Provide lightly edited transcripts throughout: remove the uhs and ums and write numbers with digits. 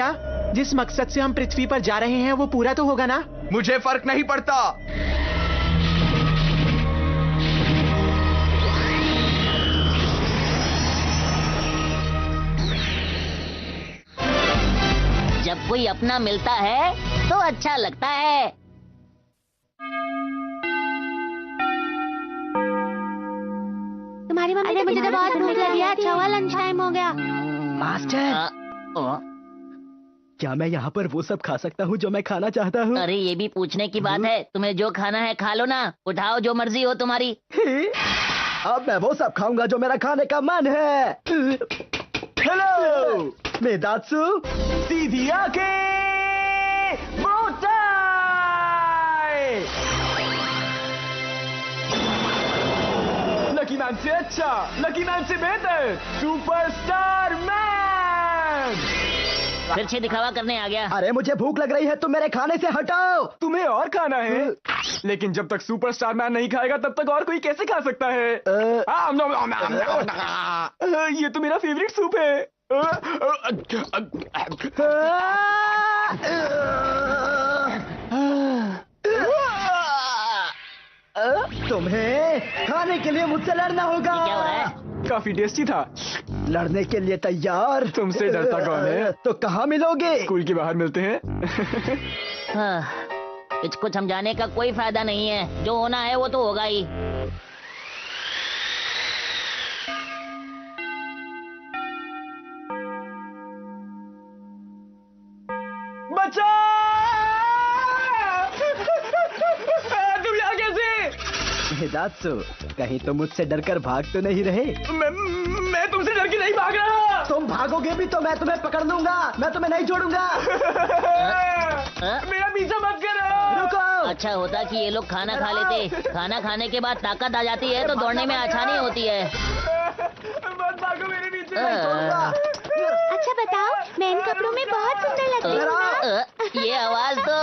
भैया, जिस मकसद से हम पृथ्वी पर जा रहे हैं वो पूरा तो होगा ना? मुझे फर्क नहीं पड़ता। जब कोई अपना मिलता है तो अच्छा लगता है। तुम्हारी मम्मी ने मुझे तो बहुत भूख लगी है। अच्छा हुआ लंच टाइम हो गया। मास्टर, क्या मैं यहाँ पर वो सब खा सकता हूँ जो मैं खाना चाहता हूँ? अरे ये भी पूछने की बात है। तुम्हें जो खाना है खा लो ना, उठाओ जो मर्जी हो तुम्हारी। अब मैं वो सब खाऊंगा जो मेरा खाने का मन है। हेलो मेदात्सु, सीधी आके मोटाई। लकी मैन से अच्छा, लकी मैन से बेहतर, सुपरस्टार मैन। फिर से दिखावा करने आ गया। अरे मुझे भूख लग रही है, तुम मेरे खाने से हटाओ। तुम्हें और खाना है, लेकिन जब तक सुपरस्टार मैन नहीं खाएगा तब तक और कोई कैसे खा सकता है? ये तो मेरा फेवरेट सूप है। तुम्हें खाने के लिए मुझसे लड़ना होगा। क्या हो रहा है? काफी टेस्टी था। लड़ने के लिए तैयार? तुमसे डरता कौन है? तो कहाँ मिलोगे? स्कूल के बाहर मिलते हैं। इसको समझाने का कोई फायदा नहीं है, जो होना है वो तो होगा ही। बचा! तुम यहाँ कैसे? हिदात्सु, कहीं तो मुझसे डरकर भाग तो नहीं रहे? मैं तुमसे डर के नहीं भाग रहा। तुम भागोगे भी तो मैं तुम्हें पकड़ लूंगा, मैं तुम्हें नहीं छोड़ूंगा। मेरा पीछा मत करो। रुको। अच्छा होता कि ये लोग खाना खा लेते। खाना खाने के बाद ताकत आ जाती है तो दौड़ने में आसानी होती है। मत भागो मेरे पीछे। अच्छा बताओ, मैं इन कपड़ों में बहुत सुंदर लगती हूँ ना? ये आवाज तो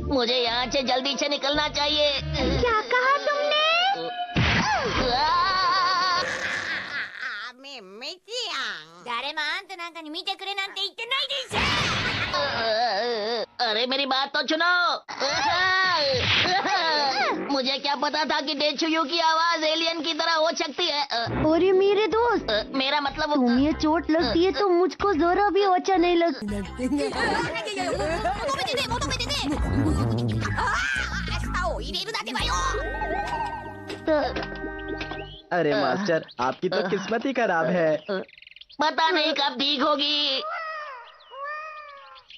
मुझे यहाँ से जल्दी से निकलना चाहिए। क्या कहा तुमने? अरे मेरी बात तो सुनो। मुझे क्या पता था कि डेचुयू की आवाज एलियन की तरह हो सकती है। अरे मेरे दोस्त, मेरा मतलब तुम ये चोट लगती है तो मुझको जरा भी अच्छा नहीं लगता। अरे मास्टर, आपकी तो किस्मत ही खराब है। पता नहीं कब ठीक होगी।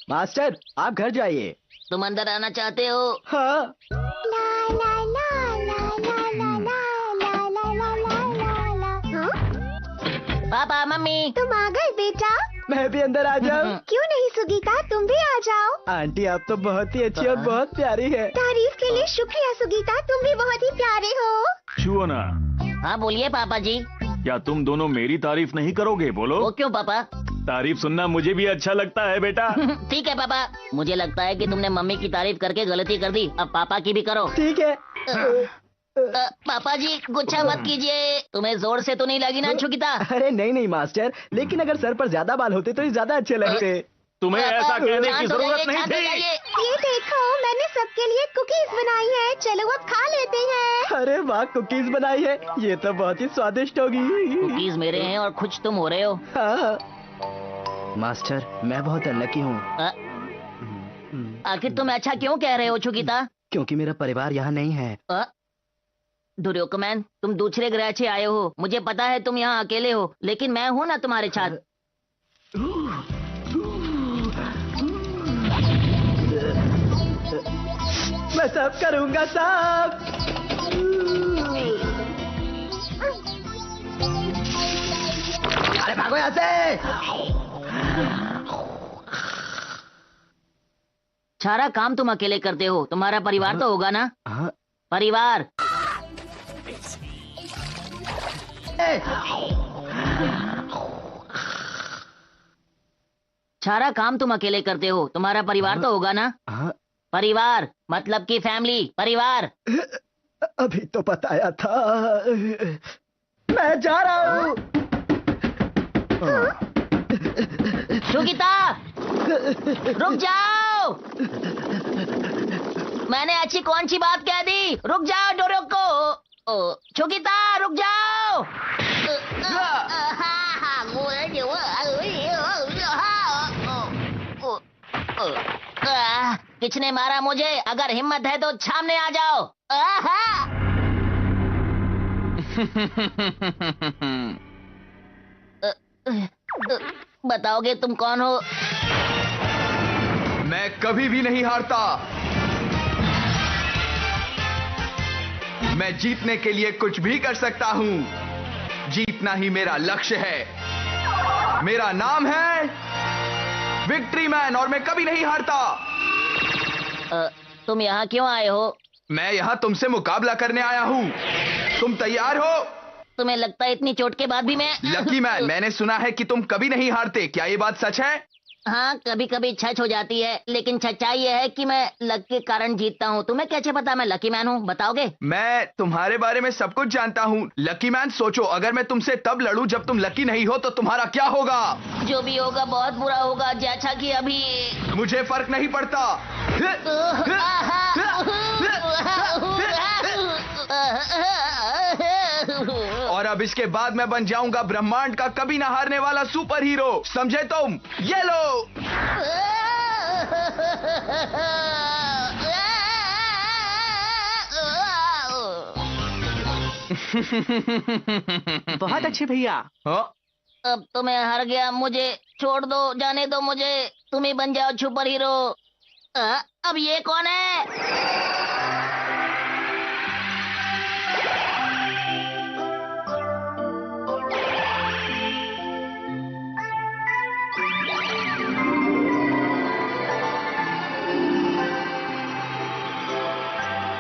मास्टर, आप घर जाइए। तुम अंदर आना चाहते हो? हाँ। पापा मम्मी, तुम आ गए बेटा? मैं भी अंदर आ जाऊं? क्यों नहीं सुगीता, तुम भी आ जाओ। आंटी, आप तो बहुत ही अच्छी और बहुत प्यारी है। तारीफ के लिए शुक्रिया सुगीता, तुम भी बहुत ही प्यारे हो। छुओ ना। हाँ बोलिए पापा जी। क्या तुम दोनों मेरी तारीफ नहीं करोगे? बोलो। वो क्यों पापा? तारीफ सुनना मुझे भी अच्छा लगता है बेटा। ठीक है पापा। मुझे लगता है कि तुमने मम्मी की तारीफ करके गलती कर दी, अब पापा की भी करो। ठीक है। पापा जी गुस्सा मत कीजिए। तुम्हें जोर से तो नहीं लगी ना छुगिता? अरे नहीं नहीं मास्टर, लेकिन अगर सर पर ज्यादा बाल होते तो ये ज्यादा अच्छे लगते। तुम्हें ऐसा कहने की जरूरत नहीं थी। ये देखो, मैंने सबके लिए कुकीज बनाई है, चलो अब खा लेते हैं। अरे वाह, कुकीज बनाई है, ये तो बहुत ही स्वादिष्ट होगी। कुकीज मेरे हैं और खुश तुम हो रहे हो। हाँ। मास्टर, मैं बहुत अनलकी हूँ। आखिर तुम अच्छा क्यों कह रहे हो छुगिता? क्योंकि मेरा परिवार यहाँ नहीं है। दुर्योकमैन, तुम दूसरे ग्रह से आए हो। मुझे पता है तुम यहाँ अकेले हो, लेकिन मैं हूँ ना तुम्हारे साथ। मैं सब करूँगा सब। अरे भागो यहाँ से। सारा काम तुम अकेले करते हो, तुम्हारा परिवार तो होगा ना? परिवार। सारा काम तुम अकेले करते हो, तुम्हारा परिवार तो होगा ना? परिवार मतलब कि फैमिली, परिवार। अभी तो बताया था। मैं जा रहा हूँ। सुगीता, रुक जाओ। मैंने अच्छी कौन सी बात कह दी? रुक जाओ डोरोको। सुगीता, रुक जाओ। किसने मारा मुझे? अगर हिम्मत है तो सामने आ जाओ। बताओगे तुम कौन हो? मैं कभी भी नहीं हारता। मैं जीतने के लिए कुछ भी कर सकता हूं। जीतना ही मेरा लक्ष्य है। मेरा नाम है विक्ट्री मैन और मैं कभी नहीं हारता। तुम यहाँ क्यों आए हो? मैं यहाँ तुमसे मुकाबला करने आया हूँ। तुम तैयार हो? तुम्हें लगता है इतनी चोट के बाद भी मैं? लकी मैन, मैंने सुना है कि तुम कभी नहीं हारते। क्या ये बात सच है? हाँ, कभी कभी छच हो जाती है, लेकिन सच्चाई ये है कि मैं लक के कारण जीतता हूँ। तुम्हें कैसे पता मैं लकी मैन हूँ? बताओगे? मैं तुम्हारे बारे में सब कुछ जानता हूँ। लकी मैन, सोचो अगर मैं तुमसे तब लड़ूं जब तुम लकी नहीं हो तो तुम्हारा क्या होगा? जो भी होगा बहुत बुरा होगा, जैसा कि अभी। मुझे फर्क नहीं पड़ता। और अब इसके बाद मैं बन जाऊंगा ब्रह्मांड का कभी ना हारने वाला सुपर हीरो। समझे तुम? ये लो। बहुत अच्छे भैया। अब तो मैं हार गया, मुझे छोड़ दो, जाने दो मुझे। तुम ही बन जाओ सुपर हीरो। अब ये कौन है?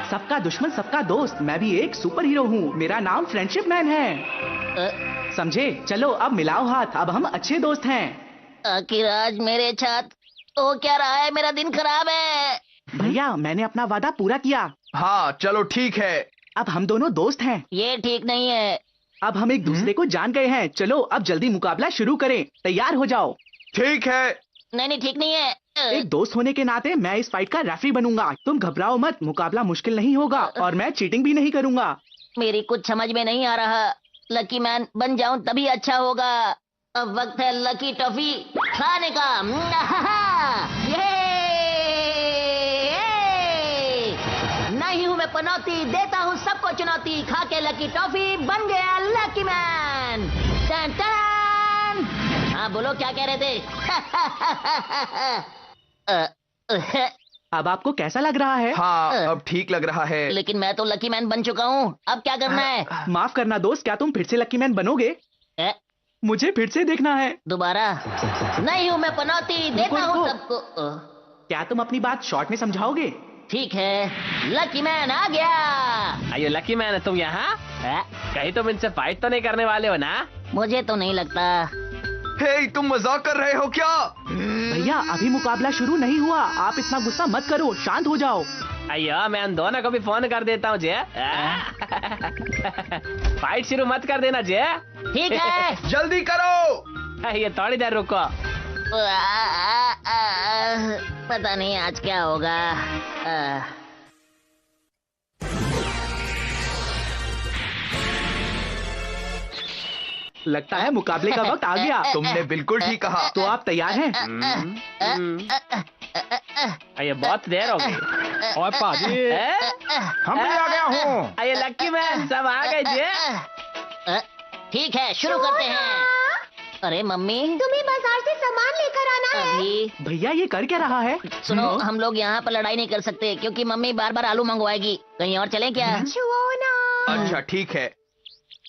सबका दुश्मन सबका दोस्त। मैं भी एक सुपर हीरो हूँ। मेरा नाम फ्रेंडशिप मैन है। समझे? चलो अब मिलाओ हाथ। अब हम अच्छे दोस्त हैं। आखिर आज मेरे साथ हो क्या रहा है? मेरा दिन खराब है। भैया, मैंने अपना वादा पूरा किया। हाँ चलो ठीक है। अब हम दोनों दोस्त हैं। ये ठीक नहीं है। अब हम एक दूसरे को जान गए हैं। चलो अब जल्दी मुकाबला शुरू करें। तैयार हो जाओ। ठीक है। नहीं, ठीक नहीं है। एक दोस्त होने के नाते मैं इस फाइट का रेफरी बनूंगा। तुम घबराओ मत, मुकाबला मुश्किल नहीं होगा और मैं चीटिंग भी नहीं करूंगा। मेरी कुछ समझ में नहीं आ रहा। लकी मैन बन जाऊं तभी अच्छा होगा। अब वक्त है लकी टॉफी खाने का। ये नहीं हूं मैं पनौती, देता हूं सबको चुनौती। खा के लकी टॉफी बन गया लकी मैन। Ton ton. हाँ बोलो, क्या कह रहे थे? अब आपको कैसा लग रहा है? हाँ अब ठीक लग रहा है। लेकिन मैं तो लकी मैन बन चुका हूँ। अब क्या करना है? माफ करना दोस्त, क्या तुम फिर से लकी मैन बनोगे? मुझे फिर से देखना है। दोबारा? नहीं हूँ मैं पनौती, देता हूँ सबको। क्या तुम अपनी बात शॉर्ट में समझाओगे? ठीक है, लकी मैन आ गया। अयो लकी मैन, तुम यहाँ? कहीं तुम इनसे फाइट तो नहीं करने वाले हो ना? मुझे तो नहीं लगता। हे, तुम मजाक कर रहे हो क्या? भैया अभी मुकाबला शुरू नहीं हुआ। आप इतना गुस्सा मत करो, शांत हो जाओ। अयो मैं उन दोनों को भी फोन कर देता हूँ जे। फाइट शुरू मत कर देना जे। ठीक है। जल्दी करो। ये थोड़ी देर रुको। पता नहीं आज क्या होगा। लगता है मुकाबले का वक्त आ गया। तुमने बिल्कुल ठीक कहा। तो आप तैयार हैं? ये बहुत देर हो गई। और पाजी, हम भी आ गया हूँ। ये लकी मैन सब आ गए जे। ठीक है, शुरू करते हैं। अरे मम्मी, तुम्हें बाजार से सामान लेकर आना है। अभी भैया ये कर क्या रहा है? सुनो, हम लोग यहाँ पर लड़ाई नहीं कर सकते क्योंकि मम्मी बार बार आलू मंगवाएगी। कहीं और चलें क्या? छुओ ना। अच्छा ठीक है।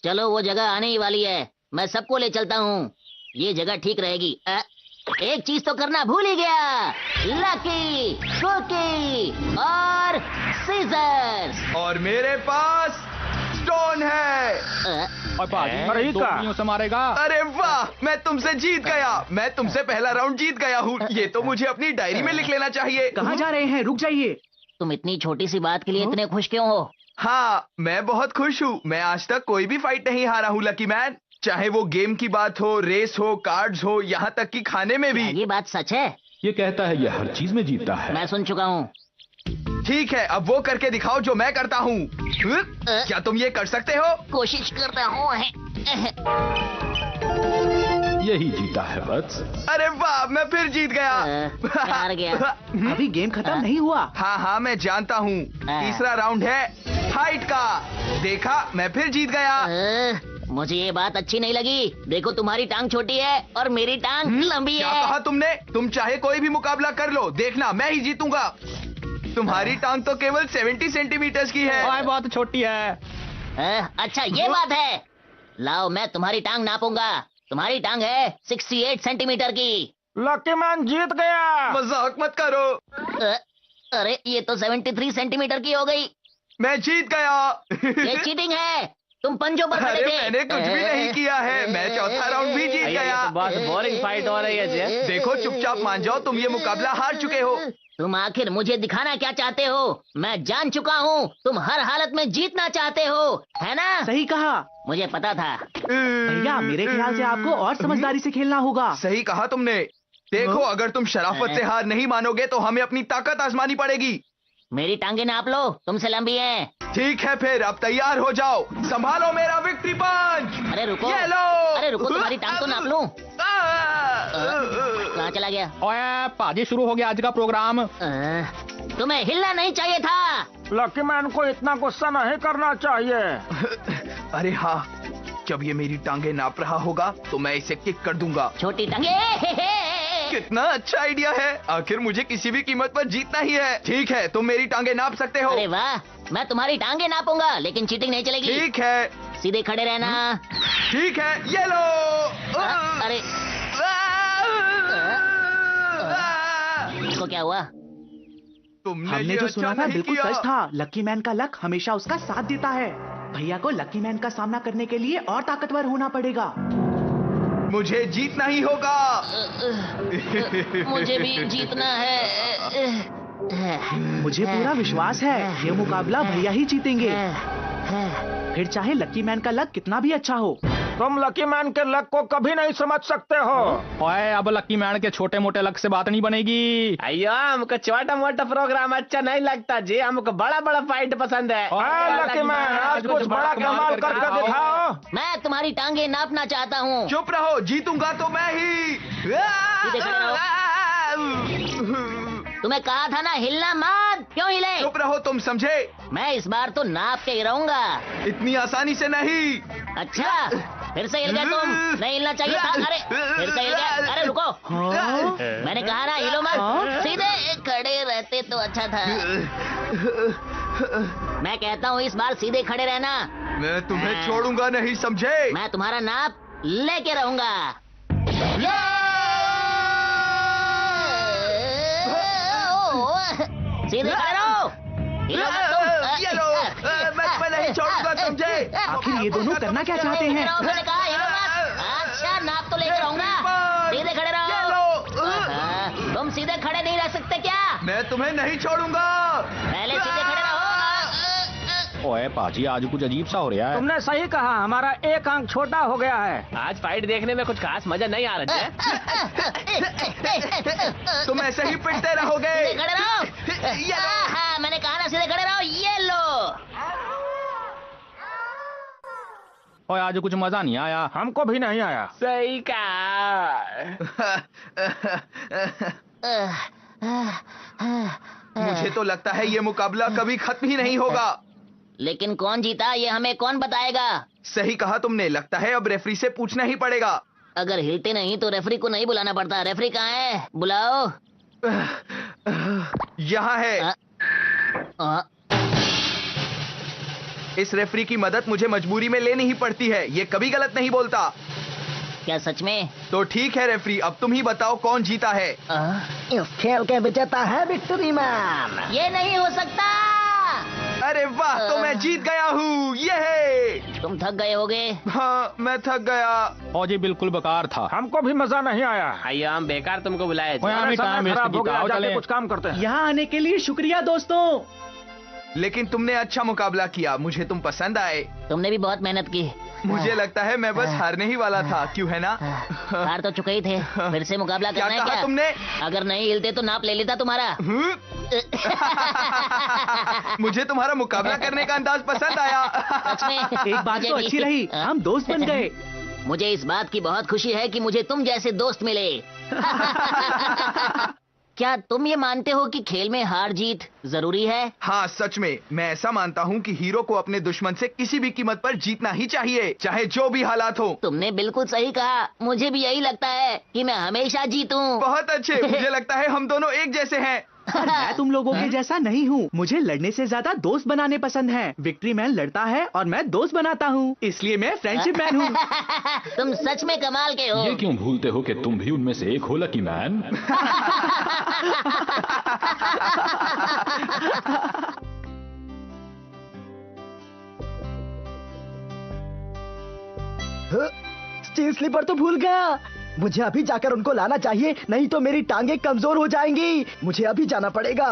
चलो, वो जगह आने ही वाली है। मैं सबको ले चलता हूँ। ये जगह ठीक रहेगी। एक चीज तो करना भूल ही गया। लकी, कुकी और सीजर्स। और मेरे पास स्टोन है। अरे ये क्या? से मारेगा। अरे वाह, मैं तुमसे जीत गया। मैं तुमसे पहला राउंड जीत गया हूँ। ये तो मुझे अपनी डायरी में लिख लेना चाहिए। कहाँ जा रहे हैं? रुक जाइए। तुम इतनी छोटी सी बात के लिए इतने खुश क्यों हो? हाँ, मैं बहुत खुश हूँ। मैं आज तक कोई भी फाइट नहीं हारा हूँ लकी मैन। चाहे वो गेम की बात हो, रेस हो, कार्ड्स हो, यहाँ तक कि खाने में भी। ये बात सच है? ये कहता है ये हर चीज में जीतता है। मैं सुन चुका हूँ। ठीक है, अब वो करके दिखाओ जो मैं करता हूँ। क्या तुम ये कर सकते हो? कोशिश करता हूँ। यही जीता है बस। अरे वाह, मैं फिर जीत गया। हार गया। अभी गेम खत्म नहीं हुआ। हाँ हाँ, मैं जानता हूँ। तीसरा राउंड है फाइट का। देखा, मैं फिर जीत गया। मुझे ये बात अच्छी नहीं लगी। देखो, तुम्हारी टांग छोटी है और मेरी टांग लंबी क्या है। कहा तुमने? तुम चाहे कोई भी मुकाबला कर लो, देखना मैं ही जीतूंगा। तुम्हारी टांग तो केवल 70 सेंटीमीटर की है। बहुत छोटी है। अच्छा, ये बात है। लाओ, मैं तुम्हारी टांग नापूंगा। तुम्हारी टांग है 68 सेंटीमीटर की। लकी मैन जीत गया। मजाक मत करो। अरे, ये तो 73 सेंटीमीटर की हो गई। मैं जीत गया। ये चीटिंग है। तुम पंजों पर खड़े अरे थे। मैंने कुछ भी नहीं किया है। मैं चौथा राउंड भी जीत भैया, ये गया। तो बहुत बोरिंग फाइट हो रही है जी। देखो, चुपचाप मान जाओ, तुम ये मुकाबला हार चुके हो। तुम आखिर मुझे दिखाना क्या चाहते हो? मैं जान चुका हूँ, तुम हर हालत में जीतना चाहते हो, है ना? सही कहा मुझे पता था। भैया। मेरे ख्याल से आपको और समझदारी से खेलना होगा। सही कहा तुमने। देखो, अगर तुम शराफत से हार नहीं मानोगे तो हमें अपनी ताकत आजमानी पड़ेगी। मेरी टांगे नाप लो, तुमसे लंबी हैं। ठीक है, फिर अब तैयार हो जाओ। संभालो मेरा विक्ट्री पंच। अरे रुको। ये लो। अरे रुको, तुम्हारी टांग तो नाप लूं। कहाँ चला गया? ओए पाजी, शुरू हो गया आज का प्रोग्राम। तुम्हें हिलना नहीं चाहिए था। लकी मैन को इतना गुस्सा नहीं करना चाहिए। अरे हाँ, जब ये मेरी टांगे नाप रहा होगा तो मैं इसे किक कर दूंगा। छोटी टांगे। कितना अच्छा आइडिया है। आखिर मुझे किसी भी कीमत पर जीतना ही है। ठीक है, तुम मेरी टांगे नाप सकते हो। अरे वाह, मैं तुम्हारी टांगे नापूंगा, लेकिन चीटिंग नहीं चलेगी। ठीक है। सीधे खड़े रहना। ठीक है, ये लो। अरे, इसको क्या हुआ? तुमने हमने ये जो अच्छा सुना था नहीं बिल्कुल किया। सच था। लकी मैन का लक हमेशा उसका साथ देता है। भैया को लकी मैन का सामना करने के लिए और ताकतवर होना पड़ेगा। मुझे जीतना ही होगा। मुझे भी जीतना है। मुझे पूरा विश्वास है ये मुकाबला भैया ही जीतेंगे। फिर चाहे लकी मैन का लक कितना भी अच्छा हो। तुम लकी मैन के लक को कभी नहीं समझ सकते हो। ओए, अब लकी मैन के छोटे मोटे लक से बात नहीं बनेगी। अयो, हमको छोटा मोटा प्रोग्राम अच्छा नहीं लगता जी। हमको बड़ा बड़ा फाइट पसंद है। लकी मैन, आज कुछ बड़ा कमाल करके दिखाओ। मैं तुम्हारी टांगे नापना चाहता हूँ। चुप रहो, जीतूंगा तो मैं ही। सीधे खड़े रहो। तुम्हें कहा था ना हिलना मत, क्यों हिले? चुप रहो, तुम समझे? मैं इस बार तो नाप के ही रहूंगा। इतनी आसानी से नहीं। अच्छा, फिर से हिल गए तुम। नहीं हिलना चाहिए था। अरे, फिर से हिल गए। अरे रुको। मैंने कहा ना हिलो मत। सीधे खड़े रहते तो अच्छा था। मैं कहता हूँ इस बार सीधे खड़े रहना। मैं तुम्हें छोड़ूंगा नहीं, समझे? मैं तुम्हारा नाप लेके रहूंगा। सीधे खड़े रहो। हिलो मत तुम। ये लो, मैं तुम्हें नहीं छोड़ूंगा, समझे? आखिर ये दोनों करना क्या चाहते हैं? मैंने कहा हिलो मत। अच्छा, नाप तो लेके रहूंगा। सीधे खड़े ये रहो। लो। तुम सीधे खड़े नहीं रह सकते क्या? मैं तुम्हें नहीं छोड़ूंगा। पहले सीधे खड़े रहो। ओए पाजी, आज कुछ अजीब सा हो रहा है। तुमने सही कहा, हमारा एक आंख छोटा हो गया है। आज फाइट देखने में कुछ खास मजा नहीं आ रहा है। तुम ऐसे ही पिटते रहोगे। सीधे खड़े रहो। ये लो। हाँ, मैंने कहा ना सीधे खड़े रहो। ये लो। ओए, आज कुछ मजा नहीं आया। हमको भी नहीं आया। सही कहा। मुझे तो लगता है ये मुकाबला कभी खत्म ही नहीं होगा। लेकिन कौन जीता ये हमें कौन बताएगा? सही कहा तुमने। लगता है अब रेफरी से पूछना ही पड़ेगा। अगर हिलते नहीं तो रेफरी को नहीं बुलाना पड़ता। रेफरी कहाँ है? बुलाओ। यहाँ है। इस रेफरी की मदद मुझे मजबूरी में लेनी ही पड़ती है। ये कभी गलत नहीं बोलता। क्या सच में? तो ठीक है रेफरी, अब तुम ही बताओ कौन जीता है। इस खेल के विजेता है विक्ट्री मैन। ये नहीं हो सकता। अरे वाह, तो मैं जीत गया हूँ। ये तुम थक गए होगे। हाँ, मैं थक गया। फौजी बिल्कुल बेकार था, हमको भी मजा नहीं आया। आइए, हम बेकार तुमको बुलाए थे। समय खराब हो गया, जाके कुछ काम करते हैं। यहाँ आने के लिए शुक्रिया दोस्तों। लेकिन तुमने अच्छा मुकाबला किया, मुझे तुम पसंद आए। तुमने भी बहुत मेहनत की। मुझे लगता है मैं बस हारने ही वाला था, क्यों है ना? हार तो चुके ही थे, फिर से मुकाबला क्या करना है कहा क्या? तुमने? अगर नहीं हिलते तो नाप ले लेता तुम्हारा। मुझे तुम्हारा मुकाबला करने का अंदाज पसंद आया। सच में एक बात मुझे तो भी। अच्छी रही, हम दोस्त बन गए। मुझे इस बात की बहुत खुशी है कि मुझे तुम जैसे दोस्त मिले। क्या तुम ये मानते हो कि खेल में हार जीत जरूरी है? हाँ, सच में मैं ऐसा मानता हूँ कि हीरो को अपने दुश्मन से किसी भी कीमत पर जीतना ही चाहिए, चाहे जो भी हालात हो। तुमने बिल्कुल सही कहा, मुझे भी यही लगता है कि मैं हमेशा जीतूं। बहुत अच्छे, मुझे लगता है हम दोनों एक जैसे हैं। मैं तुम लोगों के जैसा नहीं हूँ, मुझे लड़ने से ज्यादा दोस्त बनाने पसंद है। विक्ट्री मैन लड़ता है और मैं दोस्त बनाता हूँ, इसलिए मैं फ्रेंडशिप मैन हूँ। तुम सच में कमाल के हो। ये क्यों भूलते हो कि तुम भी उनमें से एक हो, लकी मैन? स्टील स्लीपर तो भूल गया। मुझे अभी जाकर उनको लाना चाहिए, नहीं तो मेरी टांगे कमजोर हो जाएंगी। मुझे अभी जाना पड़ेगा।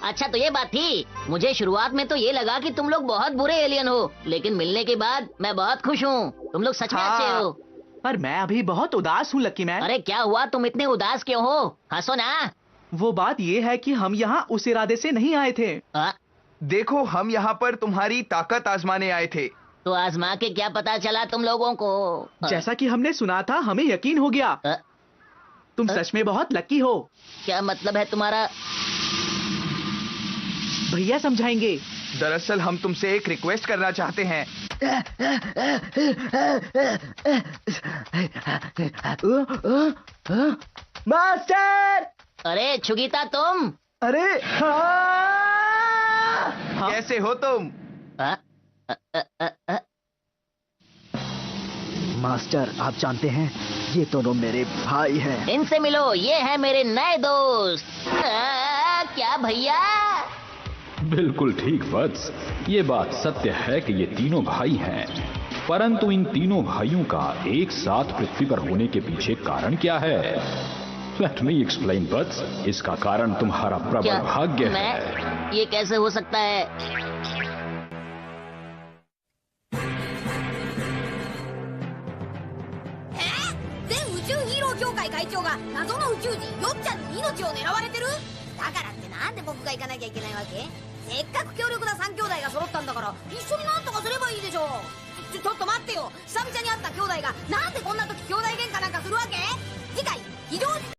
अच्छा, तो ये बात थी। मुझे शुरुआत में तो ये लगा कि तुम लोग बहुत बुरे एलियन हो, लेकिन मिलने के बाद मैं बहुत खुश हूँ। तुम लोग सच में अच्छे हो। पर मैं अभी बहुत उदास हूँ लकी मैन। अरे क्या हुआ, तुम इतने उदास क्यों हो? हंसो ना। वो बात ये है कि हम यहाँ उस इरादे से नहीं आए थे। देखो, हम यहाँ पर तुम्हारी ताकत आजमाने आए थे। तो आजमा के क्या पता चला तुम लोगों को? जैसा कि हमने सुना था, हमें यकीन हो गया। तुम सच में बहुत लकी हो। क्या मतलब है तुम्हारा? भैया समझाएंगे। दरअसल हम तुमसे एक रिक्वेस्ट करना चाहते हैं। मास्टर! अरे छुगीता, तुम? अरे कैसे हो तुम? मास्टर, आप जानते हैं ये दोनों मेरे भाई हैं। इनसे मिलो, ये है मेरे नए दोस्त। क्या भैया? बिल्कुल ठीक वत्स, ये बात सत्य है कि ये तीनों भाई हैं, परंतु इन तीनों भाइयों का एक साथ पृथ्वी पर होने के पीछे कारण क्या है? Let me explain, वत्स। इसका कारण तुम्हारा प्रबल भाग्य है। ये कैसे हो सकता है?